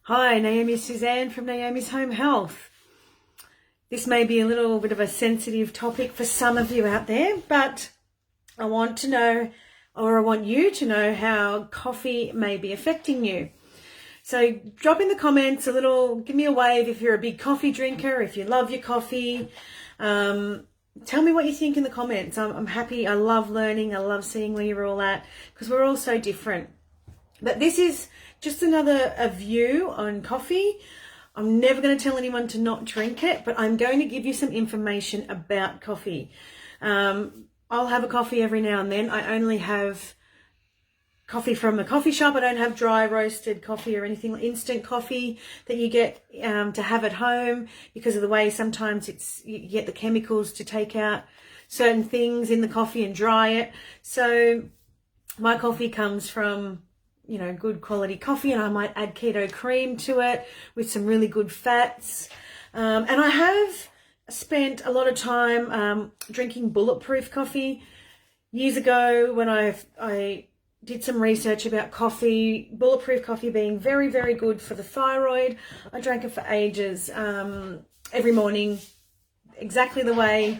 Hi, Naomi Suzanne from Naomi's Home Health. This may be a little bit of a sensitive topic for some of you out there, but I want you to know how coffee may be affecting you. So drop in the comments give me a wave if you're a big coffee drinker, if you love your coffee. Tell me what you think in the comments. I'm happy. I love learning. I love seeing where you're all at because we're all so different. But this is just another view on coffee. I'm never going to tell anyone to not drink it, but I'm going to give you some information about coffee. I'll have a coffee every now and then. I only have coffee from a coffee shop. I don't have dry roasted coffee or anything, instant coffee that you get to have at home because of the way sometimes you get the chemicals to take out certain things in the coffee and dry it. So my coffee comes from good quality coffee, and I might add keto cream to it with some really good fats. And I have spent a lot of time drinking bulletproof coffee. Years ago when I did some research about coffee, bulletproof coffee being very, very good for the thyroid. I drank it for ages, every morning, exactly the way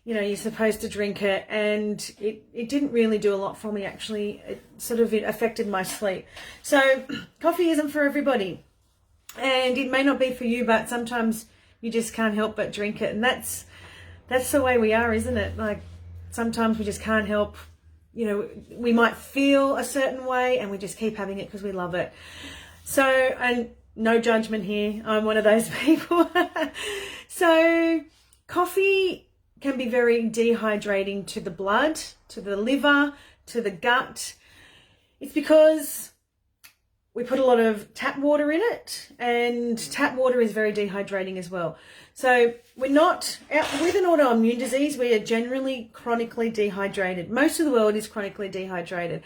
you're supposed to drink it, and it didn't really do a lot for me, actually. It affected my sleep. So coffee isn't for everybody, and it may not be for you, but sometimes you just can't help but drink it, and that's the way we are, isn't it? Like, sometimes we just can't help. We might feel a certain way and we just keep having it because we love it. So, and no judgment here, I'm one of those people. So coffee can be very dehydrating to the blood, to the liver, to the gut. It's because we put a lot of tap water in it, and tap water is very dehydrating as well. So we're not, with an autoimmune disease, we are generally chronically dehydrated. Most of the world is chronically dehydrated.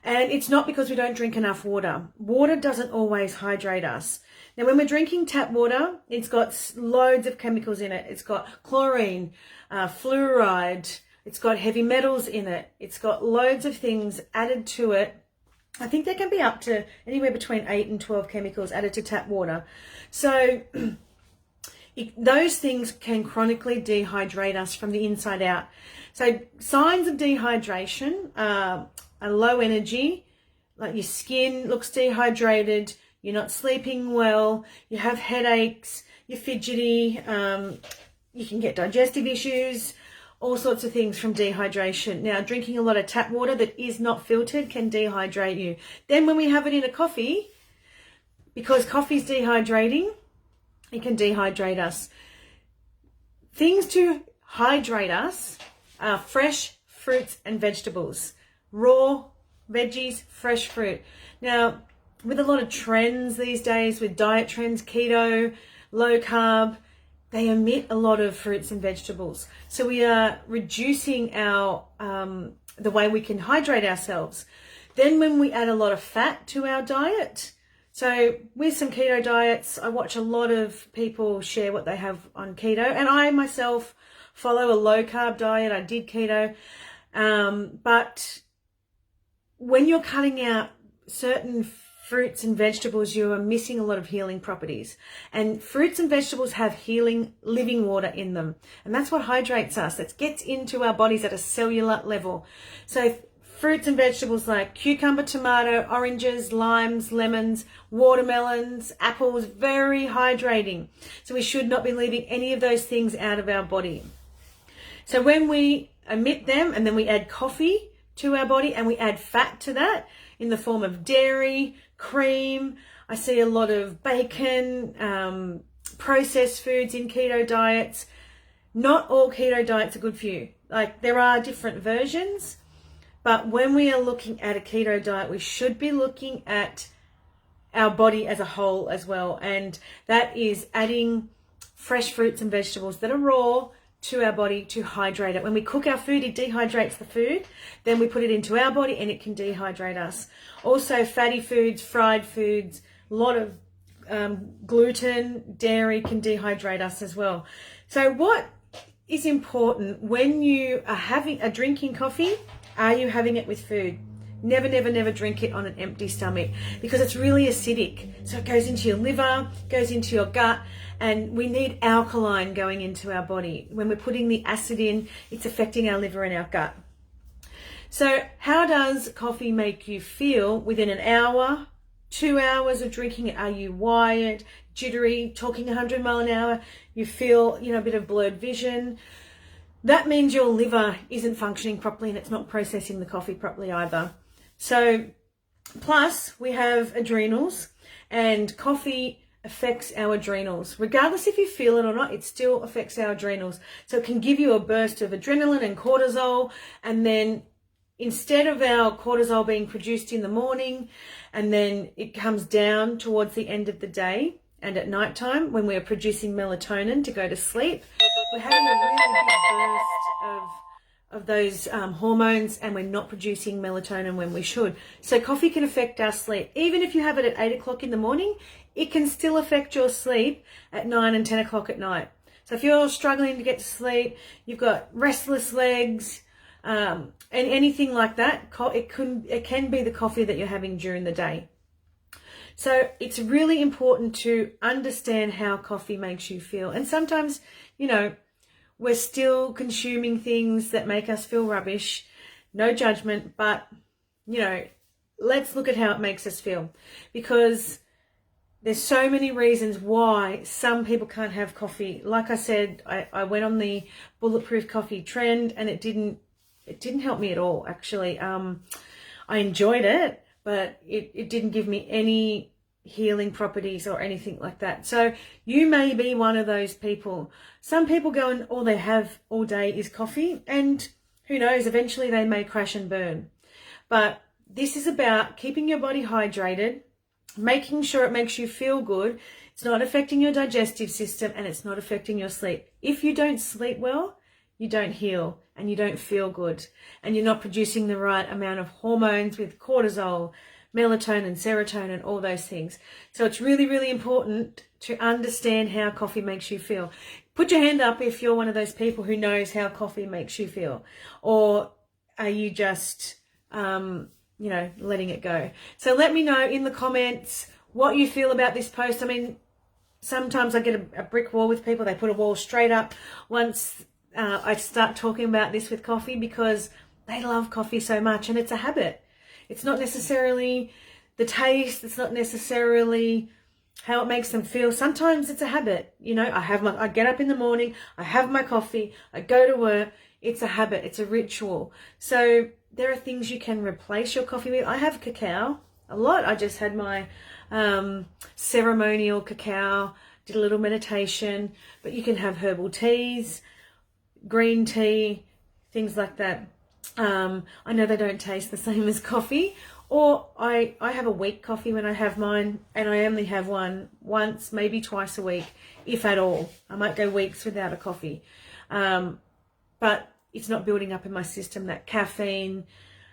And it's not because we don't drink enough water. Water doesn't always hydrate us. Now, when we're drinking tap water, it's got loads of chemicals in it. It's got chlorine, fluoride, it's got heavy metals in it. It's got loads of things added to it. I think there can be up to anywhere between 8 and 12 chemicals added to tap water. So those things can chronically dehydrate us from the inside out. So signs of dehydration are low energy, like your skin looks dehydrated, you're not sleeping well, you have headaches, you're fidgety, you can get digestive issues, all sorts of things from dehydration. Now, drinking a lot of tap water that is not filtered can dehydrate you. Then when we have it in a coffee, because coffee's dehydrating, it can dehydrate us. Things to hydrate us are fresh fruits and vegetables. Raw veggies, fresh fruit. Now, with a lot of trends these days, with diet trends, keto, low carb, they omit a lot of fruits and vegetables. So we are reducing our the way we can hydrate ourselves. Then when we add a lot of fat to our diet, so with some keto diets, I watch a lot of people share what they have on keto, and I myself follow a low carb diet. I did keto, but when you're cutting out certain fruits and vegetables, you are missing a lot of healing properties. And fruits and vegetables have healing living water in them. And that's what hydrates us. That gets into our bodies at a cellular level. So fruits and vegetables like cucumber, tomato, oranges, limes, lemons, watermelons, apples, very hydrating. So we should not be leaving any of those things out of our body. So when we omit them and then we add coffee to our body and we add fat to that in the form of dairy, cream, I see a lot of bacon, processed foods in keto diets. Not all keto diets are good for you. Like, there are different versions, but when we are looking at a keto diet, we should be looking at our body as a whole as well. And that is adding fresh fruits and vegetables that are raw to our body to hydrate it. When we cook our food, it dehydrates the food. Then we put it into our body and it can dehydrate us. Also, fatty foods, fried foods, a lot of gluten, dairy can dehydrate us as well. So what is important when you are drinking coffee? Are you having it with food? Never, never, never drink it on an empty stomach because it's really acidic. So it goes into your liver, goes into your gut, and we need alkaline going into our body. When we're putting the acid in, it's affecting our liver and our gut. So how does coffee make you feel within an hour, 2 hours of drinking it? Are you wired, jittery, talking 100 miles an hour? You feel, a bit of blurred vision. That means your liver isn't functioning properly and it's not processing the coffee properly either. So, plus we have adrenals, and coffee affects our adrenals. Regardless if you feel it or not, it still affects our adrenals. So it can give you a burst of adrenaline and cortisol, and then instead of our cortisol being produced in the morning, and then it comes down towards the end of the day and at nighttime when we're producing melatonin to go to sleep, we're having a really big burst of those hormones, and we're not producing melatonin when we should. So coffee can affect our sleep. Even if you have it at 8 o'clock in the morning, it can still affect your sleep at 9 and 10 o'clock at night. So if you're struggling to get to sleep, you've got restless legs, and anything like that, it can be the coffee that you're having during the day. So it's really important to understand how coffee makes you feel. And sometimes, we're still consuming things that make us feel rubbish. No judgment, but, let's look at how it makes us feel. Because there's so many reasons why some people can't have coffee. Like I said, I went on the bulletproof coffee trend, and it didn't help me at all, actually. I enjoyed it, but it didn't give me any healing properties or anything like that. So you may be one of those people. Some people go and all they have all day is coffee, and who knows, eventually they may crash and burn. But this is about keeping your body hydrated, making sure it makes you feel good. It's not affecting your digestive system, and it's not affecting your sleep. If you don't sleep well, you don't heal and you don't feel good, and you're not producing the right amount of hormones with cortisol, melatonin, serotonin, all those things. So it's really, really important to understand how coffee makes you feel. Put your hand up if you're one of those people who knows how coffee makes you feel, or are you just, letting it go? So let me know in the comments what you feel about this post. I mean, sometimes I get a brick wall with people. They put a wall straight up once I start talking about this with coffee, because they love coffee so much, and it's a habit. It's not necessarily the taste. It's not necessarily how it makes them feel. Sometimes it's a habit. I get up in the morning, I have my coffee, I go to work. It's a habit. It's a ritual. So there are things you can replace your coffee with. I have cacao a lot. I just had my ceremonial cacao, did a little meditation, but you can have herbal teas, green tea, things like that. I know they don't taste the same as coffee, or I have a weak coffee when I have mine, and I only have one once, maybe twice a week, if at all. I might go weeks without a coffee, but it's not building up in my system, that caffeine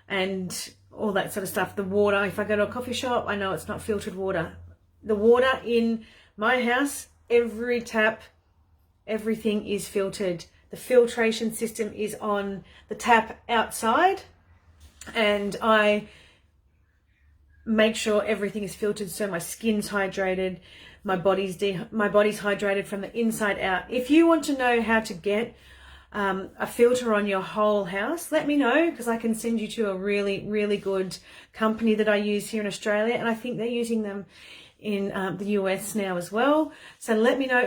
and all that sort of stuff. The water, if I go to a coffee shop, I know it's not filtered water. The water in my house, every tap, everything is filtered. The filtration system is on the tap outside, and I make sure everything is filtered so my skin's hydrated, my body's hydrated from the inside out. If you want to know how to get a filter on your whole house, let me know, because I can send you to a really, really good company that I use here in Australia, and I think they're using them in the US now as well. So let me know.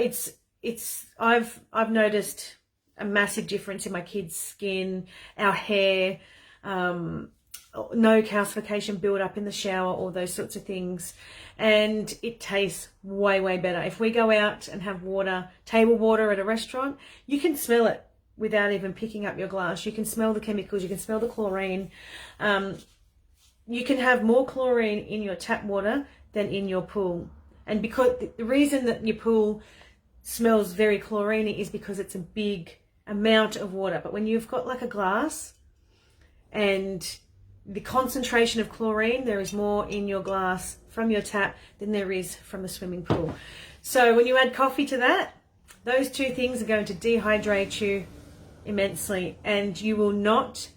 I've noticed a massive difference in my kids' skin, our hair, no calcification build up in the shower, all those sorts of things. And it tastes way, way better. If we go out and have water, table water at a restaurant, you can smell it without even picking up your glass. You can smell the chemicals, you can smell the chlorine. You can have more chlorine in your tap water than in your pool. And because the reason that your pool smells very chlorine is because it's a big amount of water. But when you've got like a glass, and the concentration of chlorine, there is more in your glass from your tap than there is from the swimming pool. So when you add coffee to that, those two things are going to dehydrate you immensely, and you will not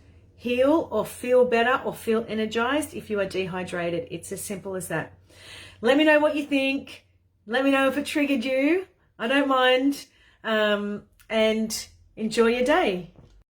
heal or feel better or feel energized if you are dehydrated. It's as simple as that. Let me know what you think. Let me know if it triggered you. I don't mind. And enjoy your day.